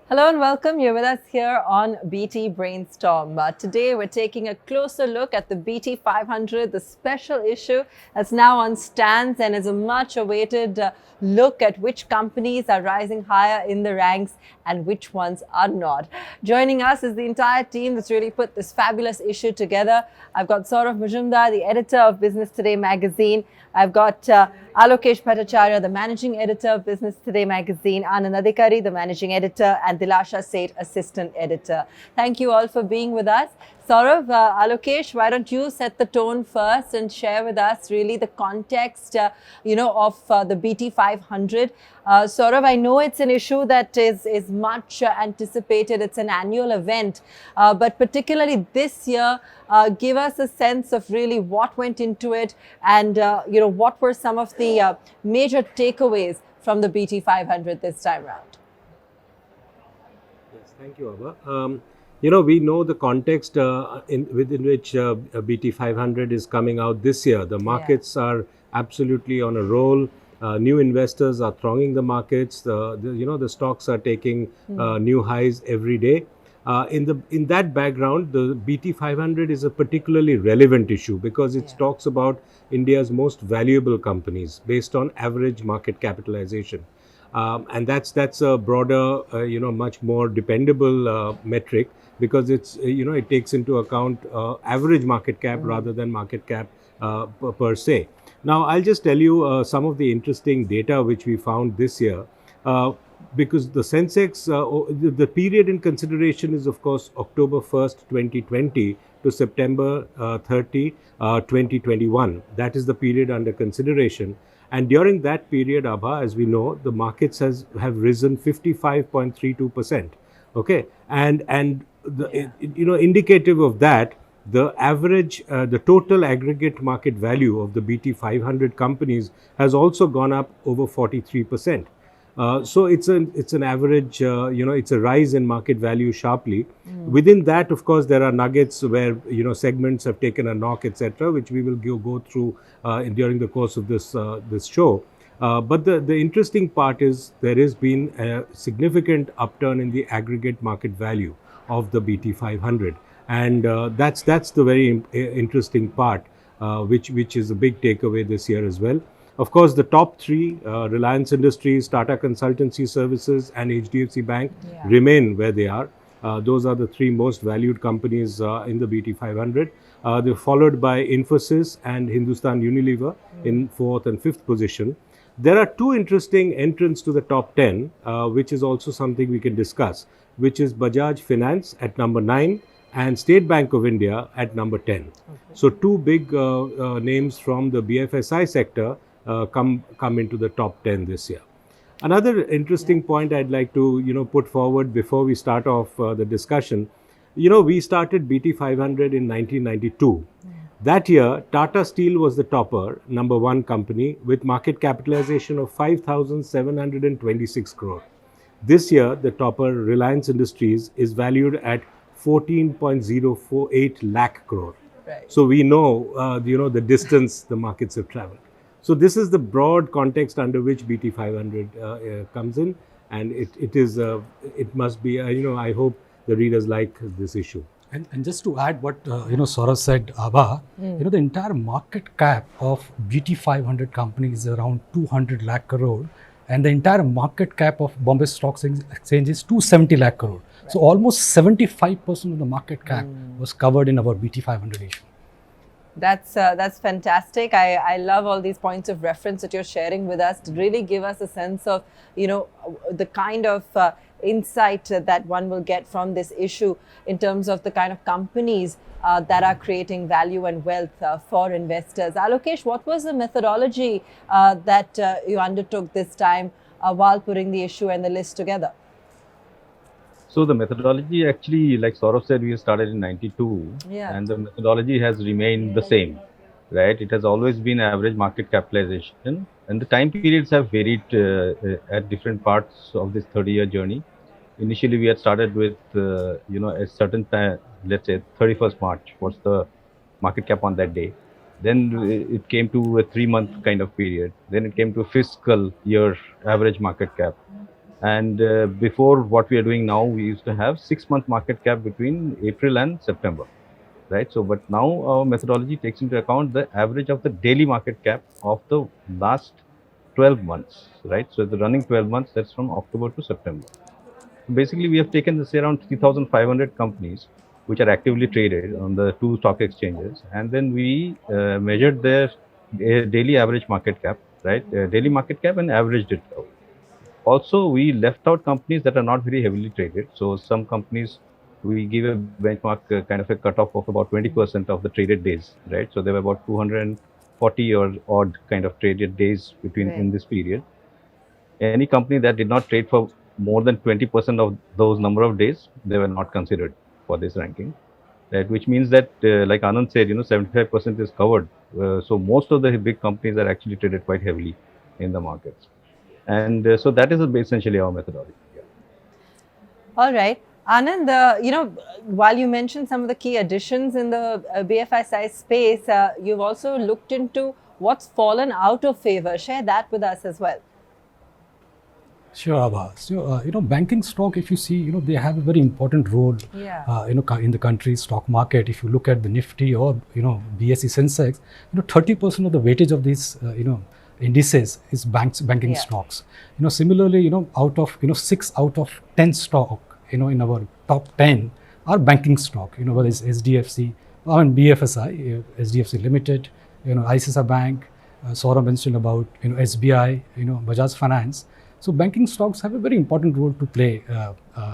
Hello and welcome. You're with us here on BT Brainstorm. Today we're taking a closer look at the BT 500, the special issue that's now on stands and is a much awaited look at which companies are rising higher in the ranks and which ones are not. Joining us is the entire team that's really put this fabulous issue together. I've got Saurav Majumdar, the editor of Business Today magazine. I've got Alokesh Bhattacharya, the managing editor of Business Today magazine, Anand Adhikari, the managing editor, and Dilasha Seth, assistant editor. Thank you all for being with us. Saurav, Alokesh, why don't you set the tone first and share with us really the context, of the BT 500. Saurav, I know it's an issue that is much anticipated. It's an annual event, but particularly this year, give us a sense of really what went into it and, what were some of the major takeaways from the BT 500 this time around. Yes, thank you, Abha. We know the context within which BT 500 is coming out this year. The markets are absolutely on a roll. New investors are thronging the markets. The stocks are taking new highs every day. In that background, the BT 500 is a particularly relevant issue because it talks about India's most valuable companies based on average market capitalization. And that's a broader, much more dependable metric because it takes into account average market cap rather than market cap per se. Now, I'll just tell you some of the interesting data which we found this year. Because the Sensex, the period in consideration is, of course, October 1st, 2020 to September 30, 2021. That is the period under consideration. And during that period, Abha, as we know, the markets have risen 55.32%. Okay, and indicative of that, the average, the total aggregate market value of the BT 500 companies has also gone up over 43%. So it's an average, it's a rise in market value sharply. Within that, of course, there are nuggets where, segments have taken a knock, etc., which we will go through during the course of this show. But the interesting part is there has been a significant upturn in the aggregate market value of the BT 500. And that's the very interesting part, which is a big takeaway this year as well. Of course, the top three, Reliance Industries, Tata Consultancy Services, and HDFC Bank, remain where they are. Those are the three most valued companies in the BT 500. They're followed by Infosys and Hindustan Unilever in fourth and fifth position. There are two interesting entrants to the top 10, which is also something we can discuss, which is Bajaj Finance at number 9 and State Bank of India at number 10. Okay. So two big names from the BFSI sector come into the top 10 this year. Another interesting point I'd like to put forward before we start off the discussion. We started BT 500 in 1992. That year, Tata Steel was the topper, number one company, with market capitalization of 5,726 crore. This year, the topper, Reliance Industries, is valued at 14.048 lakh crore. Right. So we know, the distance the markets have traveled. So this is the broad context under which BT 500 comes in, and it must be, I hope the readers like this issue. And just to add what Saurav said, Abha, the entire market cap of BT 500 companies is around 200 lakh crore, and the entire market cap of Bombay Stock Exchange is 270 lakh crore. Right. So almost 75% of the market cap was covered in our BT 500 issue. That's fantastic. I love all these points of reference that you're sharing with us to really give us a sense of, the kind of insight that one will get from this issue in terms of the kind of companies that are creating value and wealth for investors. Alokesh, what was the methodology that you undertook this time while putting the issue and the list together? So the methodology actually, like Saurav said, we started in 92 and the methodology has remained the same, right? It has always been average market capitalization and the time periods have varied at different parts of this 30-year journey. Initially, we had started with, a certain time, let's say 31st March was the market cap on that day. Then it came to a 3-month kind of period. Then it came to fiscal year average market cap. And before, what we are doing now, we used to have 6-month market cap between April and September, right? So, but now our methodology takes into account the average of the daily market cap of the last 12 months, right? So, the running 12 months, that's from October to September. Basically, we have taken this around 3,500 companies which are actively traded on the 2 stock exchanges, and then we measured their daily average market cap, right? Daily market cap and averaged it out. Also, we left out companies that are not very heavily traded. So some companies, we give a benchmark kind of a cutoff of about 20% of the traded days, right? So there were about 240 or odd kind of traded days between in this period. Any company that did not trade for more than 20% of those number of days, they were not considered for this ranking. Right, which means that, like Anand said, 75% is covered. So most of the big companies are actually traded quite heavily in the markets. And so that is essentially our methodology. Yeah. All right. Anand, while you mentioned some of the key additions in the BFSI space, you've also looked into what's fallen out of favor. Share that with us as well. Sure, Abha. So, banking stock, if you see, they have a very important role, in the country's stock market. If you look at the Nifty or, BSE Sensex, 30% of the weightage of these, indices is banking stocks. Similarly, out of, 6 out of 10 stock, in our top 10 are banking stock, whether it's SDFC, BFSI, SDFC Limited, ICICI Bank, Saurabh mentioned about, SBI, Bajaj Finance. So banking stocks have a very important role to play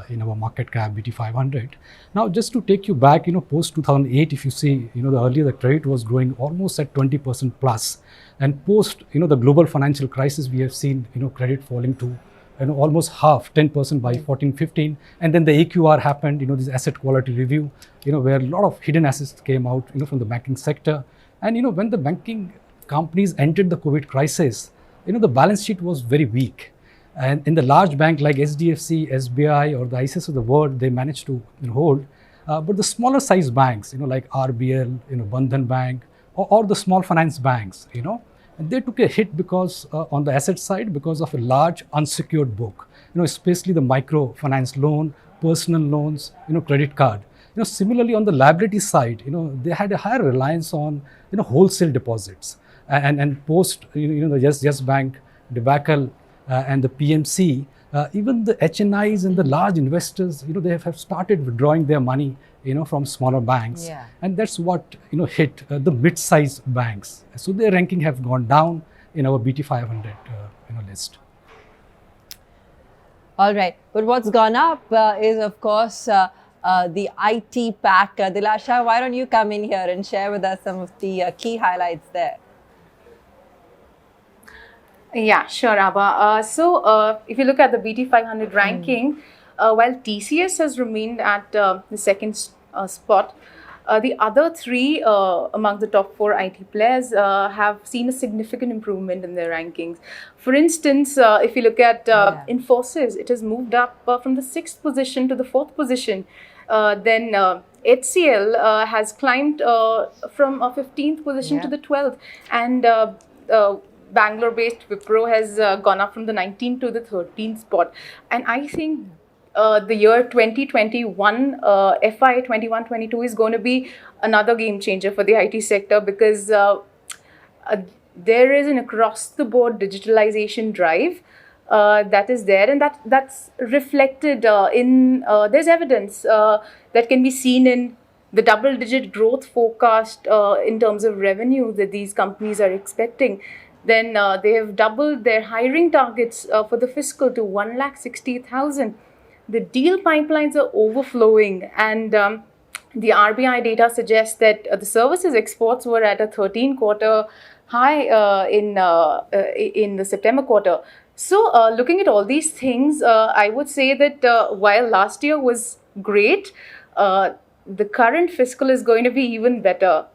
in our market cap BT 500. Now, just to take you back, post 2008, if you see, earlier the credit was growing almost at 20% plus, and post, the global financial crisis, we have seen, credit falling to, almost half, 10% by 14-15, and then the AQR happened, this asset quality review, where a lot of hidden assets came out, from the banking sector, and when the banking companies entered the COVID crisis, the balance sheet was very weak. And in the large bank like SDFC, SBI, or the ICICI of the world, they managed to hold. But the smaller size banks, like RBL, Bandhan Bank, or the small finance banks, and they took a hit because on the asset side, because of a large unsecured book, especially the microfinance loan, personal loans, credit card. Similarly on the liability side, they had a higher reliance on, wholesale deposits. And post, the Yes Bank debacle, and the PMC, even the HNIs and the large investors, they have started withdrawing their money, from smaller banks. Yeah. And that's what, hit the mid-sized banks. So their ranking have gone down in our BT 500 list. All right. But what's gone up is, of course, the IT pack. Dilasha, why don't you come in here and share with us some of the key highlights there? Yeah, sure, Abha. So if you look at the BT 500 ranking, while TCS has remained at the second spot, the other 3 among the top 4 IT players have seen a significant improvement in their rankings. For instance, if you look at Infosys, it has moved up from the 6th position to the 4th position. Then HCL has climbed from a 15th position to the 12th. And Bangalore-based Wipro has gone up from the 19th to the 13th spot. And I think the year 2021, FY 21-22 is going to be another game changer for the IT sector, because there is an across-the-board digitalization drive that is there, and that's reflected in, there's evidence that can be seen in the double-digit growth forecast in terms of revenue that these companies are expecting. Then they have doubled their hiring targets for the fiscal to 160,000. The deal pipelines are overflowing, and the RBI data suggests that the services exports were at a 13-quarter high in the September quarter. So looking at all these things, I would say that while last year was great, the current fiscal is going to be even better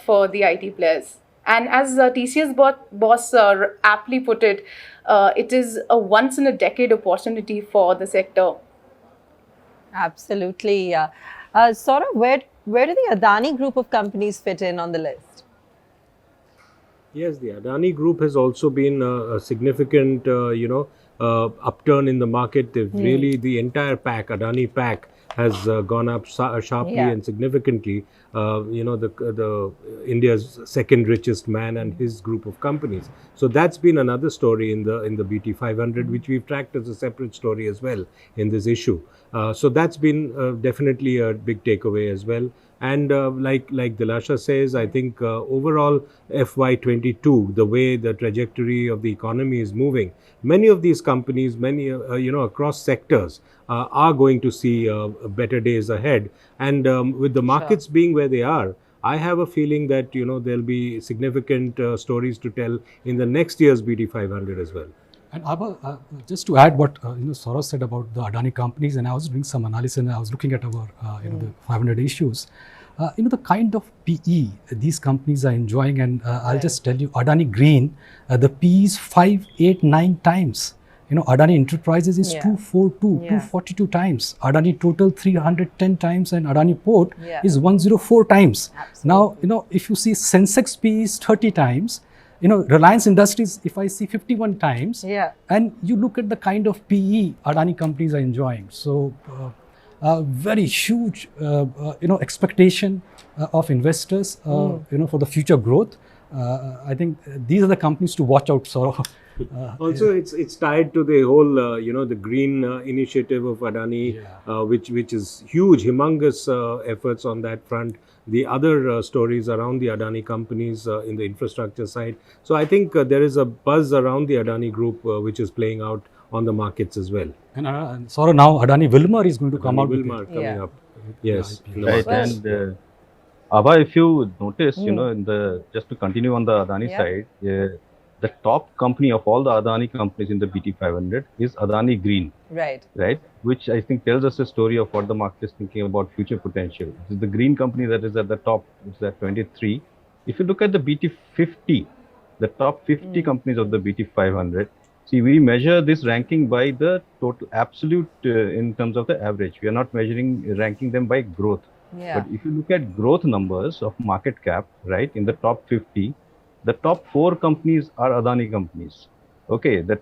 for the IT players. And as TCS boss aptly put it, it is a once-in-a-decade opportunity for the sector. Absolutely. Saurabh, where do the Adani group of companies fit in on the list? Yes, the Adani Group has also been a significant, upturn in the market. They've really, the entire pack, Adani pack, has gone up sharply and significantly. The India's second richest man and his group of companies. So that's been another story in the BT 500, which we've tracked as a separate story as well in this issue. So that's been definitely a big takeaway as well. And like Dilasha says, I think overall FY22, the way the trajectory of the economy is moving, many of these companies, many across sectors, are going to see better days ahead. And with the markets being where they are, I have a feeling that there'll be significant stories to tell in the next year's BT 500 as well. And Abha, just to add what Saurav said about the Adani companies, and I was doing some analysis and I was looking at our the 500 issues. The kind of PE these companies are enjoying, and I'll just tell you, Adani Green, the PE is 5, 8, 9 times. Adani Enterprises is 242, 242 times. Adani Total 310 times, and Adani Port is 104 times. Absolutely. Now, if you see Sensex PE is 30 times. Reliance Industries, if I see 51 times, and you look at the kind of PE Adani companies are enjoying. So, very huge, expectation of investors, for the future growth. I think these are the companies to watch out, Saurav. Also, it's tied to the whole, the green initiative of Adani, which is huge, humongous efforts on that front. The other stories around the Adani companies in the infrastructure side. So I think there is a buzz around the Adani group which is playing out on the markets as well. And Saurav, now Adani Wilmar is going to come out. Wilmar coming up. Yes. Right. And Abha, if you notice, just to continue on the Adani side, the top company of all the Adani companies in the BT 500 is Adani Green. Right. Which I think tells us a story of what the market is thinking about future potential. This is the green company that is at the top, it's at 23. If you look at the BT 50, the top 50 companies of the BT 500, see, we measure this ranking by the total absolute in terms of the average. We are not ranking them by growth. But if you look at growth numbers of market cap, right, in the top 50, the top 4 companies are Adani companies. Okay, the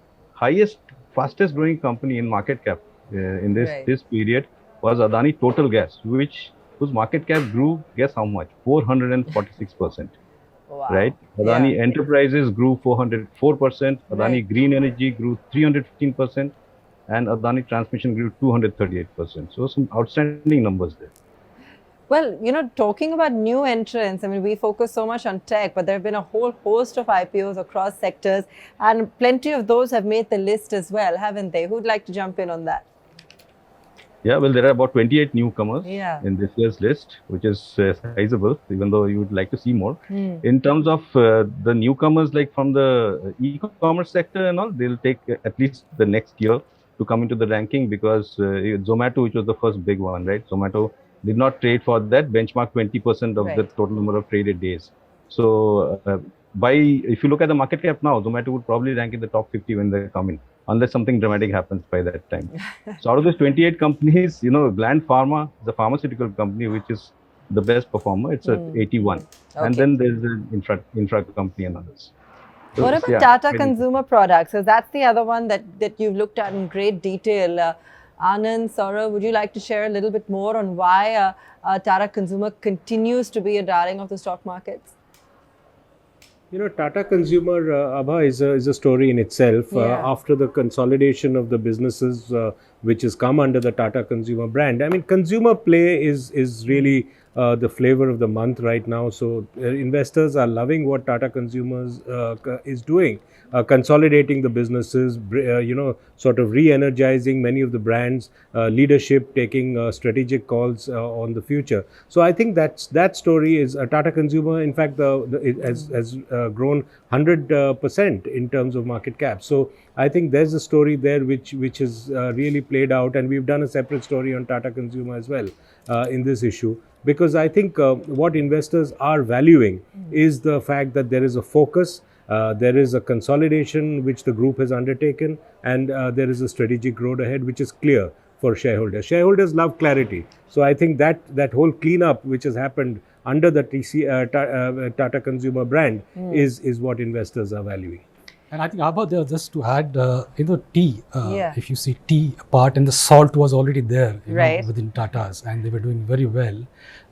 fastest growing company in market cap in this period was Adani Total Gas, whose market cap grew, guess how much? 446%. Wow. Right? Adani Enterprises grew 404%, Adani Green Energy grew 315%, and Adani Transmission grew 238%. So some outstanding numbers there. Well, talking about new entrants, I mean, we focus so much on tech, but there have been a whole host of IPOs across sectors, and plenty of those have made the list as well, haven't they? Who'd like to jump in on that? Yeah, well, there are about 28 newcomers in this year's list, which is sizable, even though you would like to see more. In terms of the newcomers, like from the e-commerce sector and all, they'll take at least the next year to come into the ranking, because Zomato, which was the first big one, right? Zomato did not trade for that benchmark 20% of the total number of traded days. So if you look at the market cap now, Zomato would probably rank in the top 50 when they come in, unless something dramatic happens by that time. So out of those 28 companies, Gland Pharma, the pharmaceutical company, which is the best performer, it's at 81. And then there's the infra company and others. So what about Tata Consumer Products? So that's the other one that you've looked at in great detail. Anand, Saurav, would you like to share a little bit more on why Tata Consumer continues to be a darling of the stock markets? Tata Consumer, Abha, is a story in itself. After the consolidation of the businesses which has come under the Tata Consumer brand. I mean, consumer play is really the flavor of the month right now. So investors are loving what Tata Consumers is doing. Consolidating the businesses, sort of re-energizing many of the brands, leadership taking strategic calls on the future. So I think that story is Tata Consumer. In fact, it has grown 100% in terms of market cap. So I think there's a story there which has really played out, and we've done a separate story on Tata Consumer as well in this issue. Because I think what investors are valuing is the fact that there is a focus. There is a consolidation which the group has undertaken, and there is a strategic road ahead which is clear for shareholders. Shareholders love clarity. So I think that whole cleanup which has happened under the Tata Consumer brand is what investors are valuing. And I think about there, just to add, tea. Yeah. If you see tea part, and the salt was already there, Right. within Tata's, and they were doing very well.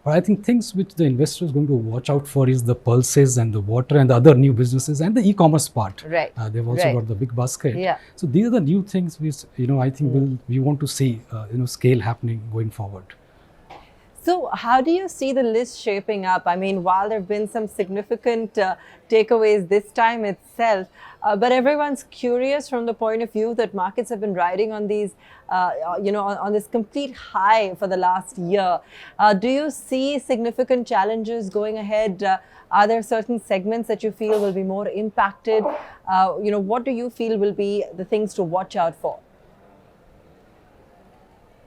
But I think things which the investor is going to watch out for is the pulses and the water and the other new businesses and the e-commerce part. Right. They've also Right. got the big basket. Yeah. So these are the new things which I think we want to see scale happening going forward. So, how do you see the list shaping up? I mean, while there have been some significant takeaways this time itself, but everyone's curious from the point of view that markets have been riding on these, on this complete high for the last year. Do you see significant challenges going ahead? Are there certain segments that you feel will be more impacted? What do you feel will be the things to watch out for?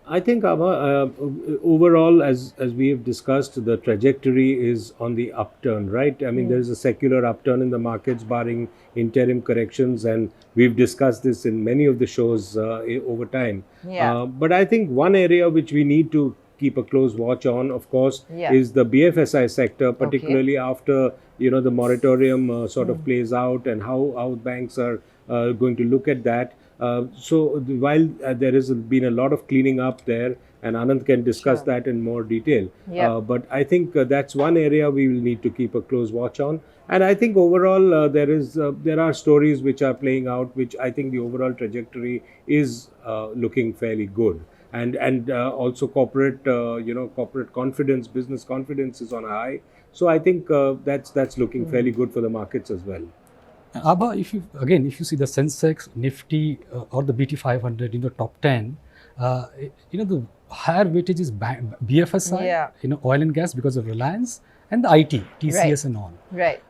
I think overall, as we have discussed, the trajectory is on the upturn, right? I mean, there is a secular upturn in the markets, barring interim corrections, and we've discussed this in many of the shows over time. Yeah. But I think one area which we need to keep a close watch on, of course, Yeah. is the BFSI sector, particularly after the moratorium sort of plays out, and how banks are going to look at that. While there has been a lot of cleaning up there, and Anand can discuss Sure. that in more detail. Yeah. But I think that's one area we will need to keep a close watch on. And I think overall there are stories which are playing out, which I think the overall trajectory is looking fairly good. And also corporate confidence, business confidence is on a high. So I think that's looking fairly good for the markets as well. Abha, if you see the Sensex, Nifty, or the BT 500 in the top 10, the higher weightage is BFSI, Yeah. oil and gas because of Reliance, and the IT, TCS and all. Right.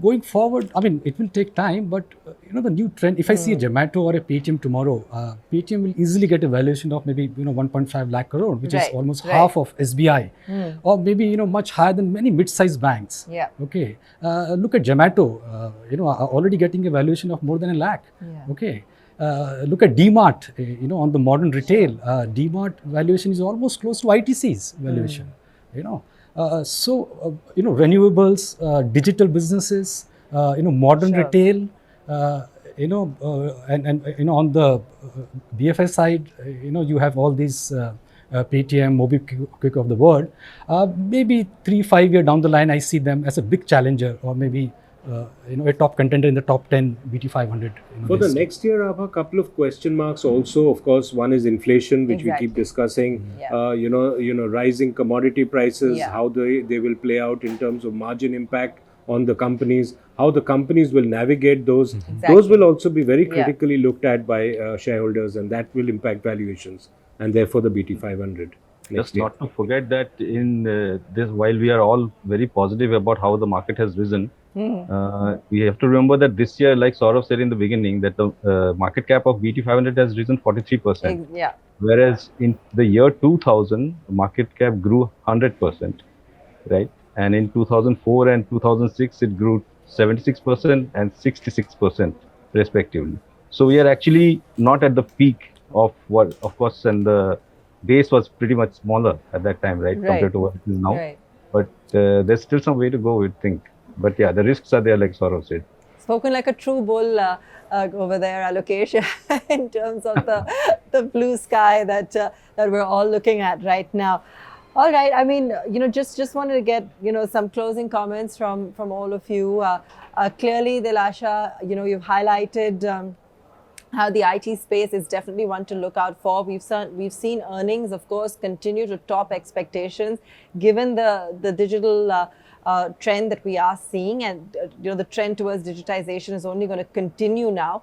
Going forward, I mean, it will take time, but the new trend, if I see a Zomato or a Paytm tomorrow, Paytm will easily get a valuation of maybe 1.5 lakh crore, which is Right, almost right. half of SBI, or maybe much higher than many mid-sized banks. Yeah. Okay, look at Zomato, already getting a valuation of more than a lakh. Yeah. Okay, look at DMart, on the modern retail, DMart valuation is almost close to ITC's valuation. Renewables, digital businesses, modern Sure. retail, and on the BFS side, you have all these Paytm, MobiKwik of the world. Maybe 3-5 years down the line, I see them as a big challenger, or maybe a top contender in the top 10 BT 500. For the next year, I have a couple of question marks also. Of course, one is inflation, which Exactly. we keep discussing. Yeah. Rising commodity prices, Yeah. how they will play out in terms of margin impact on the companies, how the companies will navigate those. Exactly. Those will also be very Yeah. critically looked at by shareholders, and that will impact valuations, and therefore the BT 500. Just not to forget that in this, while we are all very positive about how the market has risen, we have to remember that this year, like Saurav said in the beginning, that the market cap of BT 500 has risen 43%. Yeah. Whereas in the year 2000, the market cap grew 100%, right? And in 2004 and 2006, it grew 76% and 66% respectively. So we are actually not at the peak of what, of course, and the base was pretty much smaller at that time, right? Right. Compared to what it is now. Right. But there's still some way to go, we'd think. But yeah, the risks are there, like Saurav said. Spoken like a true bull over there, Alokesh, in terms of the blue sky that we're all looking at right now. All right. I mean, just wanted to get some closing comments from all of you. Clearly, Dilasha, you've highlighted how the IT space is definitely one to look out for. We've seen earnings, of course, continue to top expectations, given the digital trend that we are seeing, and the trend towards digitization is only going to continue now.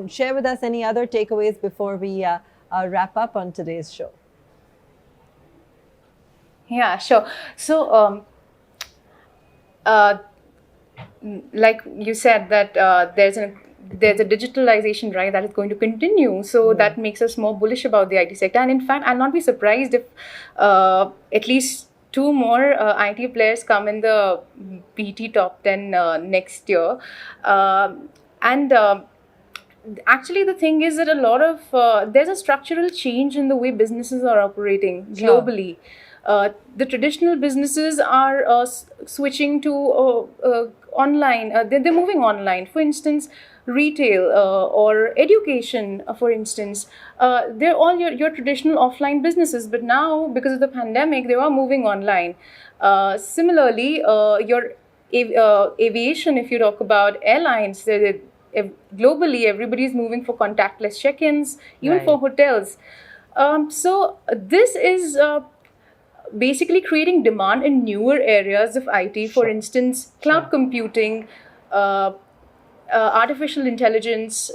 Share with us any other takeaways before we wrap up on today's show. Yeah, sure. So, like you said, that there's a digitalization drive that is going to continue. So that makes us more bullish about the IT sector. And in fact, I'll not be surprised if at least 2 more IT players come in the BT top 10 next year. Actually, the thing is that a lot of there's a structural change in the way businesses are operating globally. The traditional businesses are switching to online. They're moving online. For instance, retail or education, for instance. They're all your traditional offline businesses, but now because of the pandemic, they are moving online. Similarly, your aviation, if you talk about airlines, globally everybody's moving for contactless check-ins, even Right. for hotels. So this is basically creating demand in newer areas of IT, for instance, cloud computing, artificial intelligence,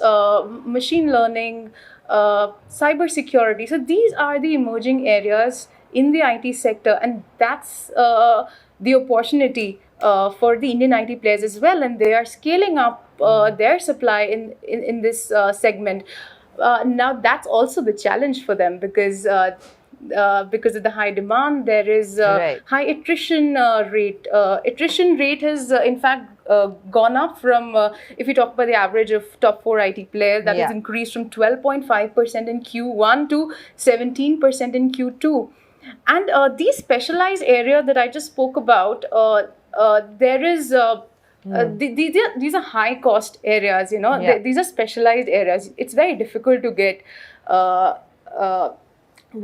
machine learning, cybersecurity. So these are the emerging areas in the IT sector, and that's the opportunity for the Indian IT players as well, and they are scaling up their supply in this segment. Now that's also the challenge for them because of the high demand, there is Right. high attrition rate. Attrition rate has, in fact, gone up from, if you talk about the average of top 4 IT players, that Yeah. has increased from 12.5% in Q1 to 17% in Q2. And these specialized area that I just spoke about, there is. These are high cost areas, you know. Yeah. These are specialized areas. It's very difficult to get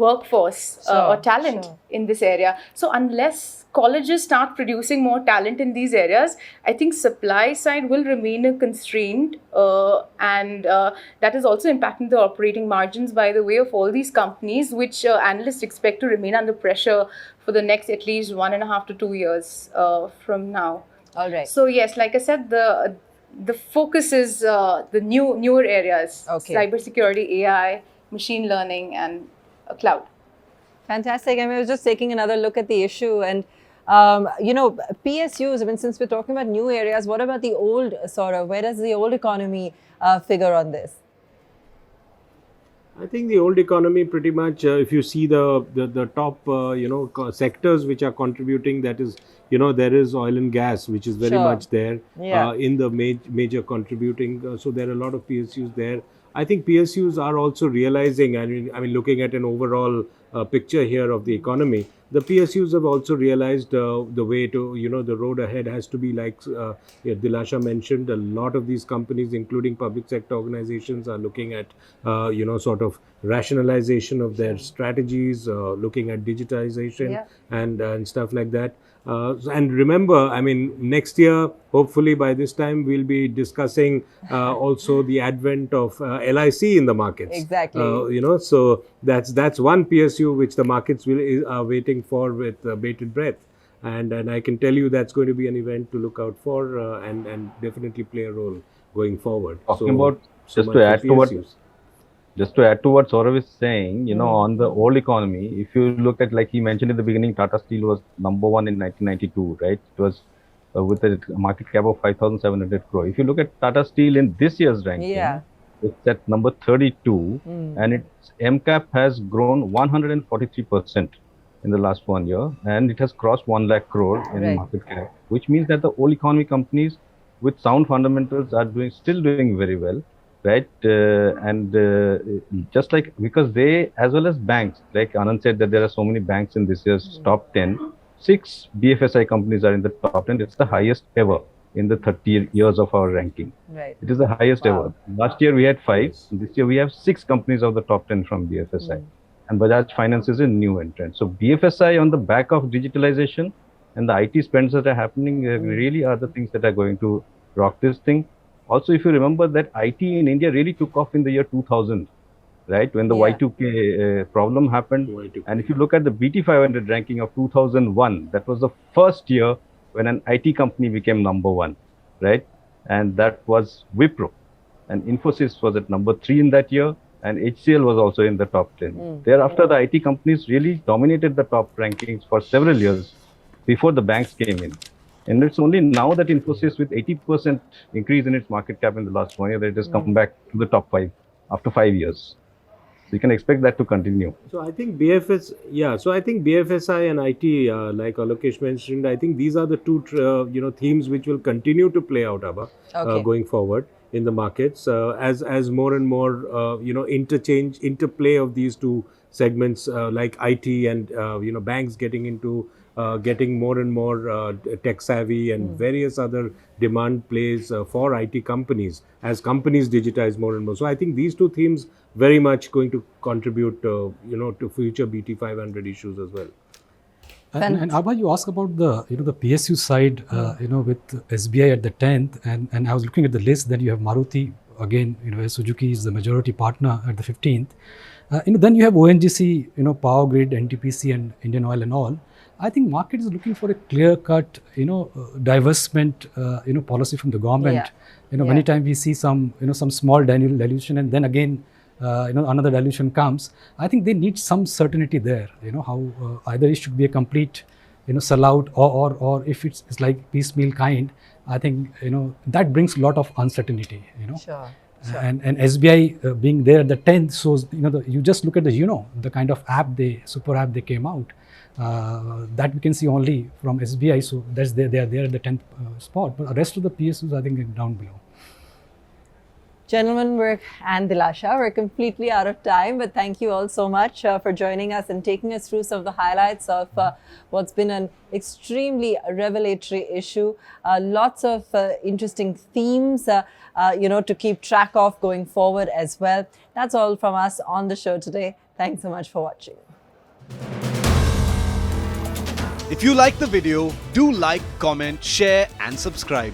workforce or Sure, talent sure. in this area. So unless colleges start producing more talent in these areas, I think supply side will remain a constraint, and that is also impacting the operating margins, by the way, of all these companies, which analysts expect to remain under pressure for the next at least 1.5 to 2 years from now. All right. So yes, like I said, the focus is the newer areas: Okay. cybersecurity, AI, machine learning, and cloud. Fantastic. I mean, I was just taking another look at the issue, and PSUs. I mean, since we're talking about new areas, what about the old sort of? Where does the old economy figure on this? I think the old economy pretty much, if you see the top, sectors which are contributing, that is, there is oil and gas, which is very Sure. much there Yeah. in the major contributing. So there are a lot of PSUs there. I think PSUs are also realizing, I mean, looking at an overall picture here of the economy, the PSUs have also realized the way to, the road ahead has to be like Dilasha mentioned. A lot of these companies, including public sector organizations, are looking at, sort of rationalization of their strategies, looking at digitization Yeah. and stuff like that. And remember, I mean, next year, hopefully by this time, we'll be discussing also the advent of LIC in the markets. Exactly. So that's one PSU which the markets are waiting for with bated breath. And I can tell you that's going to be an event to look out for and definitely play a role going forward. Talking So- about, so just much to for add to what PSUs. just to add to what Saurav is saying, on the old economy, if you look at, like he mentioned in the beginning, Tata Steel was number 1 in 1992, right? It was with a market cap of 5,700 crore. If you look at Tata Steel in this year's ranking, Yeah. it's at number 32, and its MCAP has grown 143% in the last 1 year, and it has crossed 1 lakh crore in Right. market cap, which means that the old economy companies with sound fundamentals are still doing very well, right? And just like, because they, as well as banks, like Anand said that there are so many banks in this year's top 10, 6 BFSI companies are in the top 10. It's the highest ever in the 30 years of our ranking. Right. It is the highest Wow. ever. Last year we had 5. This year we have 6 companies of the top 10 from BFSI. And Bajaj Finance is a new entrant. So BFSI, on the back of digitalization and the IT spends that are happening, really are the things that are going to rock this thing. Also, if you remember that IT in India really took off in the year 2000, right? When the Yeah. Y2K problem happened. Y2K. And if you look at the BT 500 ranking of 2001, that was the first year when an IT company became number 1, right? And that was Wipro. And Infosys was at number 3 in that year, and HCL was also in the top 10. Thereafter, the IT companies really dominated the top rankings for several years before the banks came in. And it's only now that Infosys, with 80% increase in its market cap in the last 1 year, that it has come back to the top 5 after 5 years. So you can expect that to continue. So I think So I think BFSI and IT, like Alokesh mentioned, I think these are the two, themes which will continue to play out, Abha, Okay. going forward in the markets as more and more, interplay of these two segments like IT and banks getting into getting more and more tech savvy and various other demand plays for IT companies as companies digitize more and more. So I think these two themes very much going to contribute to future BT 500 issues as well. And Abha, you asked about the the PSU side, with SBI at the 10th, and I was looking at the list. Then you have Maruti again, Suzuki is the majority partner at the 15th. Then you have ONGC, Power Grid, NTPC, and Indian Oil and all. I think market is looking for a clear-cut, divestment, policy from the government. Many times we see some small dilution, and then again, another dilution comes. I think they need some certainty there. How either it should be a complete, sellout, or if it's like piecemeal kind. I think that brings a lot of uncertainty. Sure. And SBI being there at the 10th shows you just look at the kind of super app they came out. That we can see only from SBI, so that's they are there at the 10th spot, but the rest of the PSUs I think are down below. Gentlemen, and Dilasha, we're completely out of time, but thank you all so much for joining us and taking us through some of the highlights of what's been an extremely revelatory issue. Lots of interesting themes, to keep track of going forward as well. That's all from us on the show today. Thanks so much for watching. If you like the video, do like, comment, share and subscribe.